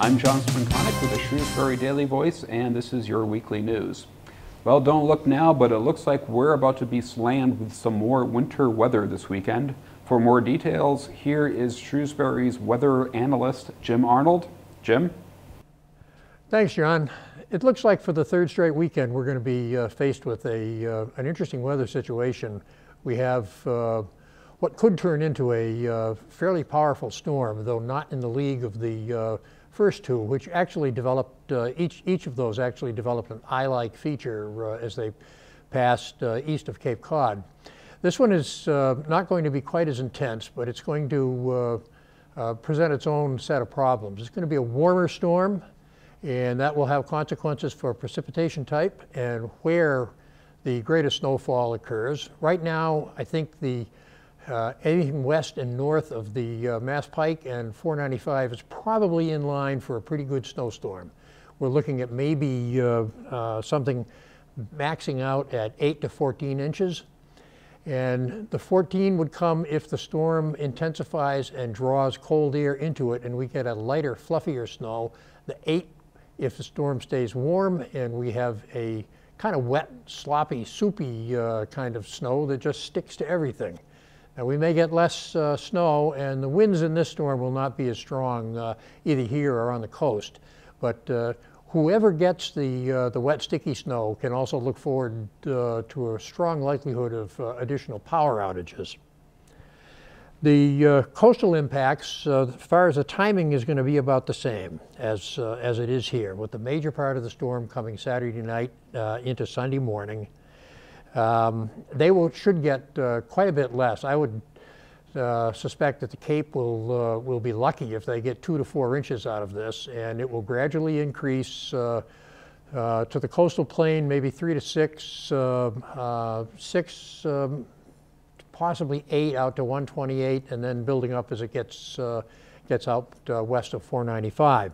I'm John Spinconic with the Shrewsbury Daily Voice, and this is your weekly news. Well, don't look now, but it looks like we're about to be slammed with some more winter weather this weekend. For more details, here is Shrewsbury's weather analyst, Jim Arnold. Jim? Thanks, John. It looks like for the third straight weekend we're going to be faced with an interesting weather situation. We have what could turn into a fairly powerful storm, though not in the league of the first two, which actually developed, each of those actually developed an eye-like feature as they passed east of Cape Cod. This one is not going to be quite as intense, but it's going to present its own set of problems. It's going to be a warmer storm, and that will have consequences for precipitation type and where the greatest snowfall occurs. Right now, I think anything west and north of the Mass Pike and 495 is probably in line for a pretty good snowstorm. We're looking at maybe something maxing out at 8 to 14 inches. And the 14 would come if the storm intensifies and draws cold air into it and we get a lighter, fluffier snow. The 8 if the storm stays warm and we have a kind of wet, sloppy, soupy kind of snow that just sticks to everything. Now, we may get less snow, and the winds in this storm will not be as strong either here or on the coast. But whoever gets the wet, sticky snow can also look forward to a strong likelihood of additional power outages. The coastal impacts, as far as the timing, is going to be about the same as it is here, with the major part of the storm coming Saturday night into Sunday morning. They should get quite a bit less. I would suspect that the Cape will be lucky if they get 2 to 4 inches out of this, and it will gradually increase to the coastal plain, maybe 3 to 6, possibly 8 out to 128, and then building up as it gets out west of 495.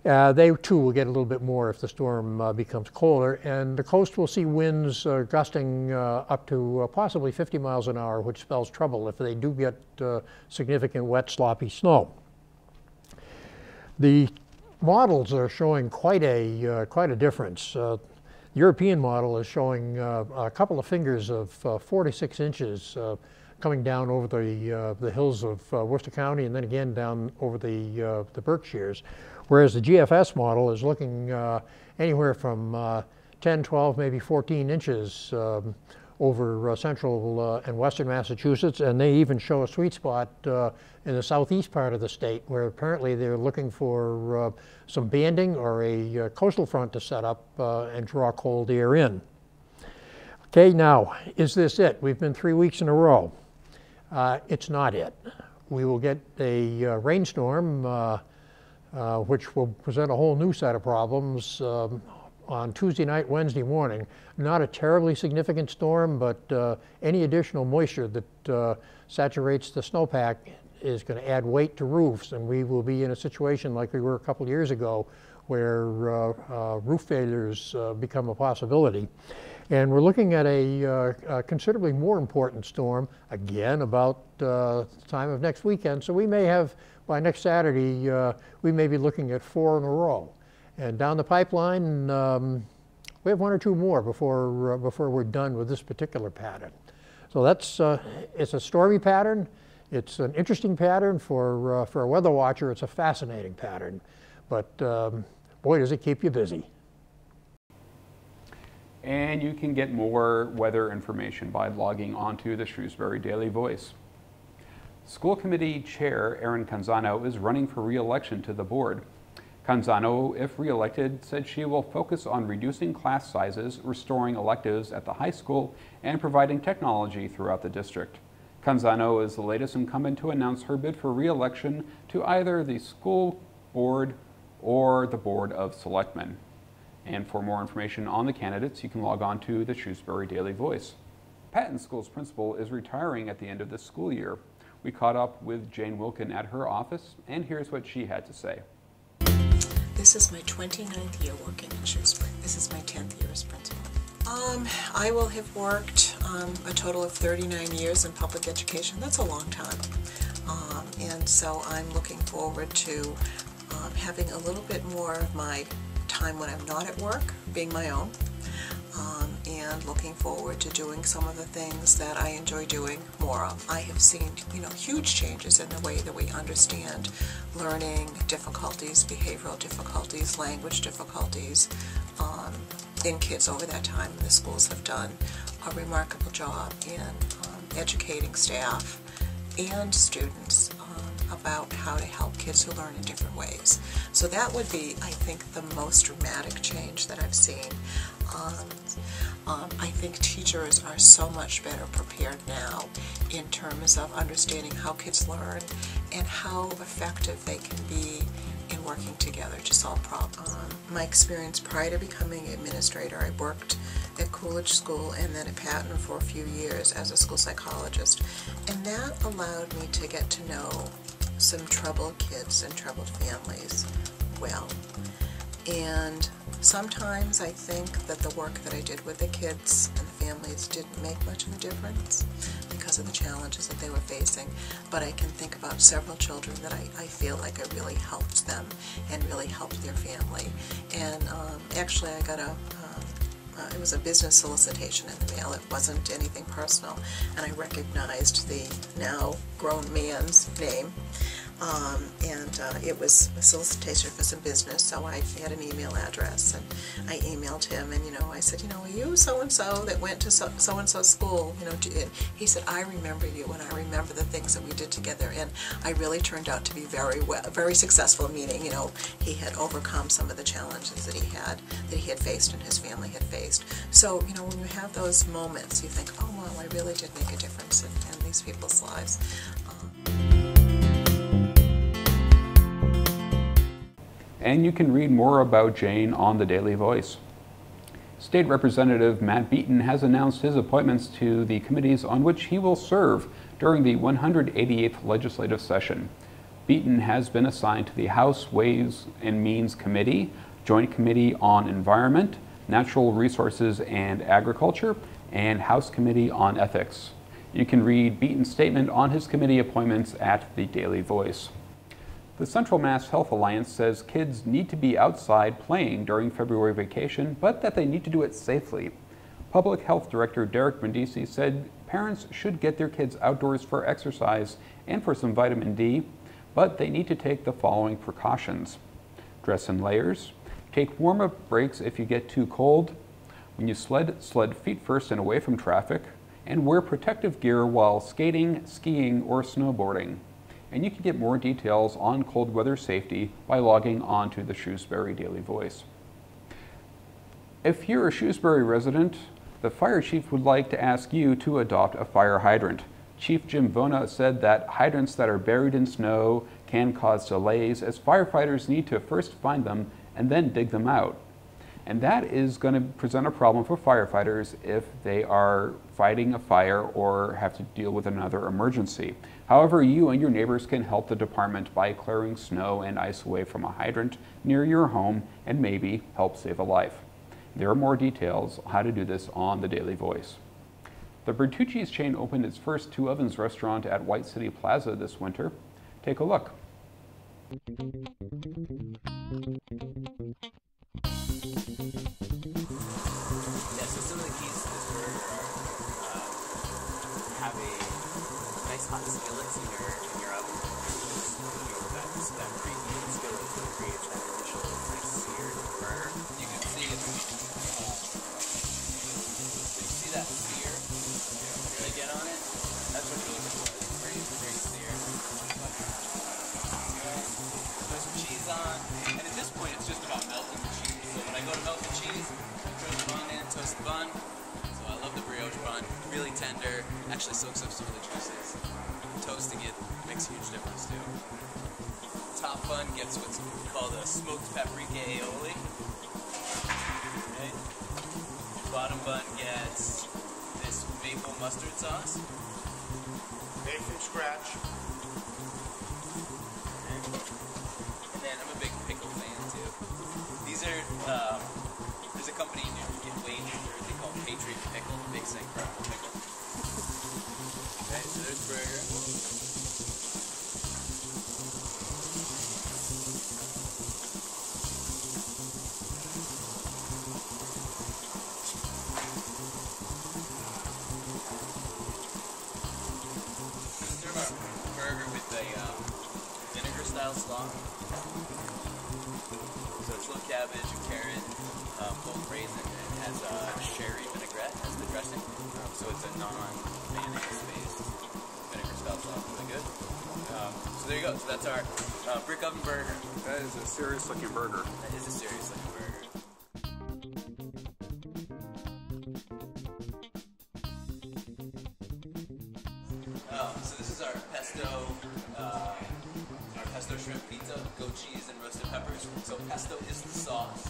They too will get a little bit more if the storm becomes colder, and the coast will see winds gusting up to possibly 50 miles an hour, which spells trouble if they do get significant wet, sloppy snow. The models are showing quite a difference. The European model is showing a couple of fingers of 4 to 6 inches coming down over the hills of Worcester County and then again down over the Berkshires, whereas the GFS model is looking anywhere from 10, 12, maybe 14 inches over central and western Massachusetts, and they even show a sweet spot in the southeast part of the state, where apparently they're looking for some banding or a coastal front to set up and draw cold air in. Okay, now, is this it? We've been 3 weeks in a row. It's not it. We will get a rainstorm which will present a whole new set of problems on Tuesday night, Wednesday morning. Not a terribly significant storm, but any additional moisture that saturates the snowpack is going to add weight to roofs, and we will be in a situation like we were a couple years ago where roof failures become a possibility. And we're looking at a considerably more important storm, again, about the time of next weekend. So we may have, by next Saturday, we may be looking at 4 in a row. And down the pipeline, we have 1 or 2 more before we're done with this particular pattern. So that's, it's a stormy pattern. It's an interesting pattern for a weather watcher. It's a fascinating pattern. But boy, does it keep you busy. And you can get more weather information by logging onto the Shrewsbury Daily Voice. School Committee Chair Erin Canzano is running for re-election to the board. Canzano, if re-elected, said she will focus on reducing class sizes, restoring electives at the high school, and providing technology throughout the district. Canzano is the latest incumbent to announce her bid for re-election to either the school board or the Board of Selectmen. And for more information on the candidates, you can log on to the Shrewsbury Daily Voice. Patton School's principal is retiring at the end of this school year. We caught up with Jane Wilkin at her office, and here's what she had to say. This is my 29th year working in Shrewsbury. This is my 10th year as principal. I will have worked a total of 39 years in public education. That's a long time. And so I'm looking forward to having a little bit more of my time when I'm not at work being my own, and looking forward to doing some of the things that I enjoy doing more of. I have seen, huge changes in the way that we understand learning difficulties, behavioral difficulties, language difficulties in kids over that time. The schools have done a remarkable job in educating staff and students about how to help kids who learn in different ways. So that would be, I think, the most dramatic change that I've seen. I think teachers are so much better prepared now in terms of understanding how kids learn and how effective they can be in working together to solve problems. My experience prior to becoming an administrator, I worked at Coolidge School and then at Patton for a few years as a school psychologist, and that allowed me to get to know some troubled kids and troubled families well. And sometimes I think that the work that I did with the kids and the families didn't make much of a difference because of the challenges that they were facing, but I can think about several children that I feel like I really helped them and really helped their family. And actually I got it was a business solicitation in the mail. It wasn't anything personal, and I recognized the now grown man's name. It was a solicitation for some business, so I had an email address, and I emailed him, and I said, are you so-and-so that went to so-and-so school, and he said, I remember you, and I remember the things that we did together, and I really turned out to be very successful, meaning, he had overcome some of the challenges that he had faced and his family had faced. So, when you have those moments, you think, oh, well, I really did make a difference in these people's lives. And you can read more about Jane on the Daily Voice. State Representative Matt Beaton has announced his appointments to the committees on which he will serve during the 188th legislative session. Beaton has been assigned to the House Ways and Means Committee, Joint Committee on Environment, Natural Resources and Agriculture, and House Committee on Ethics. You can read Beaton's statement on his committee appointments at the Daily Voice. The Central Mass Health Alliance says kids need to be outside playing during February vacation, but that they need to do it safely. Public Health Director Derek Brindisi said parents should get their kids outdoors for exercise and for some vitamin D, but they need to take the following precautions. Dress in layers, take warm-up breaks if you get too cold. When you sled feet first and away from traffic, and wear protective gear while skating, skiing, or snowboarding. And you can get more details on cold weather safety by logging on to the Shrewsbury Daily Voice. If you're a Shrewsbury resident, the fire chief would like to ask you to adopt a fire hydrant. Chief Jim Vona said that hydrants that are buried in snow can cause delays as firefighters need to first find them and then dig them out. And that is going to present a problem for firefighters if they are fighting a fire or have to deal with another emergency. However, you and your neighbors can help the department by clearing snow and ice away from a hydrant near your home and maybe help save a life. There are more details on how to do this on the Daily Voice. The Bertucci's chain opened its first two ovens restaurant at White City Plaza this winter. Take a look. Have a nice hot skillet in your oven. That preheated skillet creates that initial nice sear burner. You can see it. You see that sear? Really get on it? That's what you're looking for. It's very sear. Put some cheese on, and at this point it's just about melting the cheese. So when I go to melt the cheese, I throw the bun in, toast the bun. I love the brioche bun, really tender, actually soaks up some of the juices. Toasting it makes a huge difference too. Top bun gets what's called a smoked paprika aioli. Okay. Bottom bun gets this maple mustard sauce. Made from scratch. Okay. And then I'm a big pickle fan too. These are, there's a company in Wayne, New Jersey called Patriot Pickle, makes an incredible pickle. Okay, so there's burger. style slaw. So it's little cabbage and carrot, both raised, and it has sherry vinaigrette as the dressing. So it's a non-mayonnaise based vinegar style slaw. Really good. So there you go. So that's our brick oven burger. That is a serious looking burger. That is a serious looking burger. So this is our pesto shrimp pizza, goat cheese and roasted peppers. So pesto is the sauce,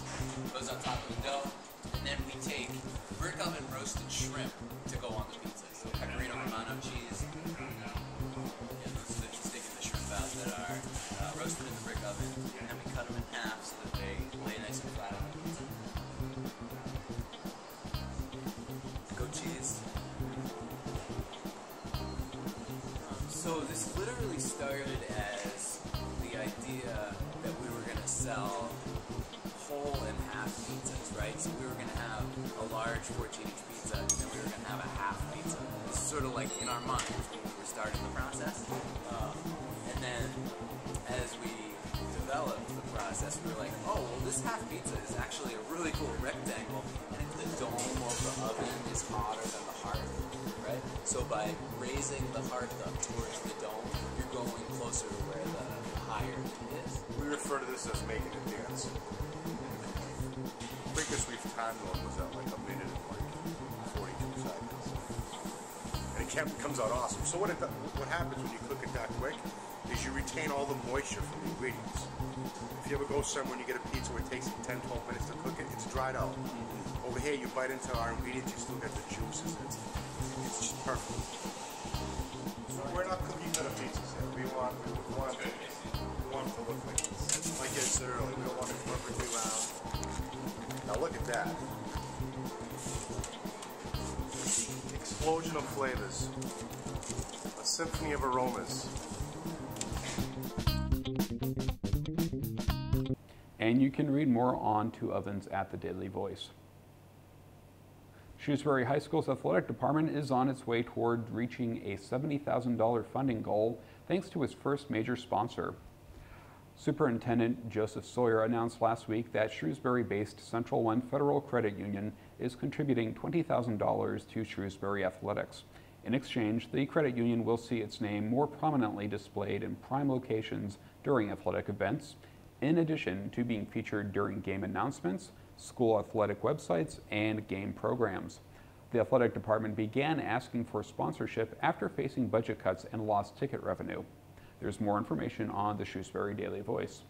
goes on top of the dough, and then we take brick oven roasted shrimp to go on the pizza. So pecorino romano cheese, and those are sticking the shrimp out that are roasted in the brick oven, and then we cut them in half so that they lay nice and flat on the pizza. Goat cheese. So this literally started as the idea that we were going to sell whole and half pizzas, right? So we were going to have a large 14-inch pizza, and then we were going to have a half pizza. This is sort of like in our minds when we were starting the process. And then as we developed the process, we were like, oh, well, this half pizza is actually a really cool rectangle, and the dome of the oven is hotter than the hearth, right? So by raising the hearth up towards the dome, you're going closer to where the higher it is. We refer to this as making a dance. The quickest we've timed one was at like a minute and like 42 seconds. And it comes out awesome. So what happens when you cook it that quick is you retain all the moisture from the ingredients. If you ever go somewhere and you get a pizza where it takes 10, 12 minutes to cook it, it's dried out. Over here, you bite into our ingredients, you still get the juices. It's just perfect. So we're not cooking cut pizzas here. We want it to look like this. Like I said earlier, we don't want it perfectly round. Now look at that. Explosion of flavors. A symphony of aromas. And you can read more on two ovens at the Daily Voice. Shrewsbury High School's athletic department is on its way toward reaching a $70,000 funding goal thanks to its first major sponsor. Superintendent Joseph Sawyer announced last week that Shrewsbury-based Central One Federal Credit Union is contributing $20,000 to Shrewsbury athletics. In exchange, the credit union will see its name more prominently displayed in prime locations during athletic events, in addition to being featured during game announcements, school athletic websites, and game programs. The athletic department began asking for sponsorship after facing budget cuts and lost ticket revenue. There's more information on the Shrewsbury Daily Voice.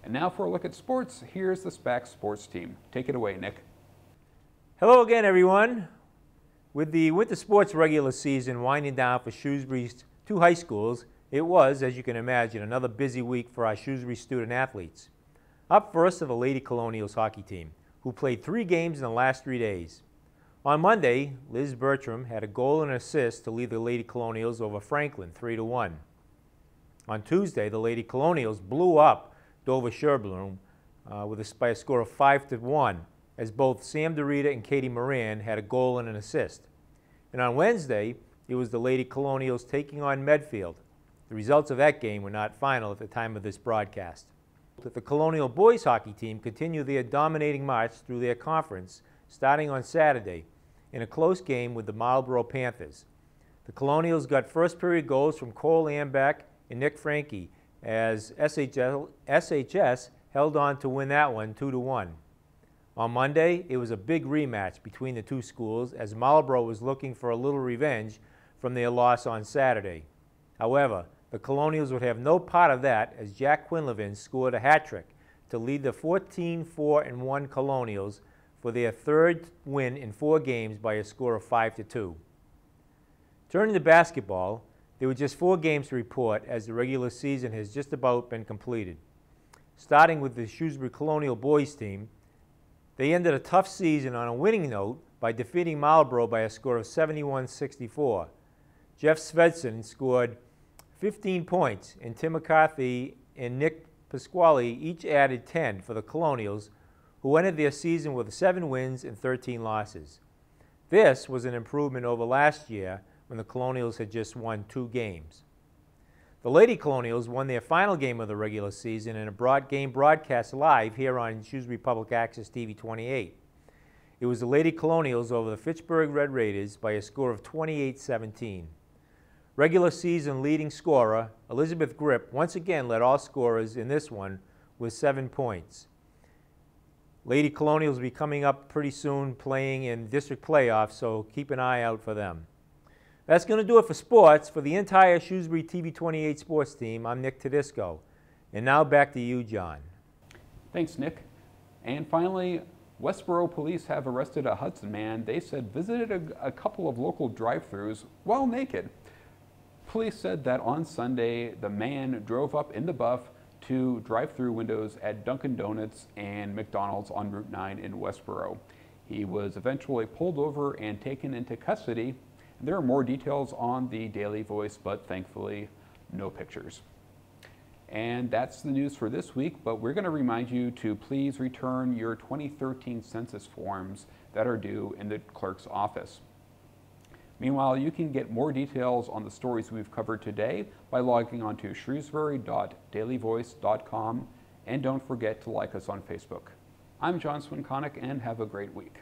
And now for a look at sports, here's the SPAC sports team. Take it away, Nick. Hello again, everyone. With the winter sports regular season winding down for Shrewsbury's two high schools, it was, as you can imagine, another busy week for our Shrewsbury student athletes. Up first are the Lady Colonials hockey team, who played 3 games in the last 3 days. On Monday, Liz Bertram had a goal and an assist to lead the Lady Colonials over Franklin 3-1. On Tuesday, the Lady Colonials blew up Dover Sherborne by a score of 5-1, as both Sam DeRita and Katie Moran had a goal and an assist. And on Wednesday, it was the Lady Colonials taking on Medfield. The results of that game were not final at the time of this broadcast. The Colonial boys hockey team continued their dominating march through their conference, starting on Saturday, in a close game with the Marlborough Panthers. The Colonials got first period goals from Cole Ambeck and Nick Frankie, as SHS held on to win that one 2-1. On Monday, it was a big rematch between the two schools, as Marlborough was looking for a little revenge from their loss on Saturday. However, the Colonials would have no part of that, as Jack Quinlivan scored a hat trick to lead the 14-4-1 Colonials for their third win in 4 games by a score of 5-2. Turning to basketball, there were just 4 games to report, as the regular season has just about been completed. Starting with the Shrewsbury Colonial boys team, they ended a tough season on a winning note by defeating Marlborough by a score of 71-64. Jeff Svedson scored 15 points, and Tim McCarthy and Nick Pasquale each added 10 for the Colonials, who ended their season with 7 wins and 13 losses. This was an improvement over last year, when the Colonials had just won 2 games. The Lady Colonials won their final game of the regular season in a game broadcast live here on Shrewsbury Public Access TV 28. It was the Lady Colonials over the Fitchburg Red Raiders by a score of 28-17. Regular season leading scorer Elizabeth Grip once again led all scorers in this one with 7 points. Lady Colonials will be coming up pretty soon playing in district playoffs, so keep an eye out for them. That's going to do it for sports. For the entire Shrewsbury TV 28 sports team, I'm Nick Tedisco. And now back to you, John. Thanks, Nick. And finally, Westboro police have arrested a Hudson man they said visited a couple of local drive-thrus while naked. Police said that on Sunday, the man drove up in the buff to drive-through windows at Dunkin' Donuts and McDonald's on Route 9 in Westboro. He was eventually pulled over and taken into custody. There are more details on the Daily Voice, but thankfully, no pictures. And that's the news for this week, but we're going to remind you to please return your 2013 census forms that are due in the clerk's office. Meanwhile, you can get more details on the stories we've covered today by logging on to shrewsbury.dailyvoice.com, and don't forget to like us on Facebook. I'm John Swinconek, and have a great week.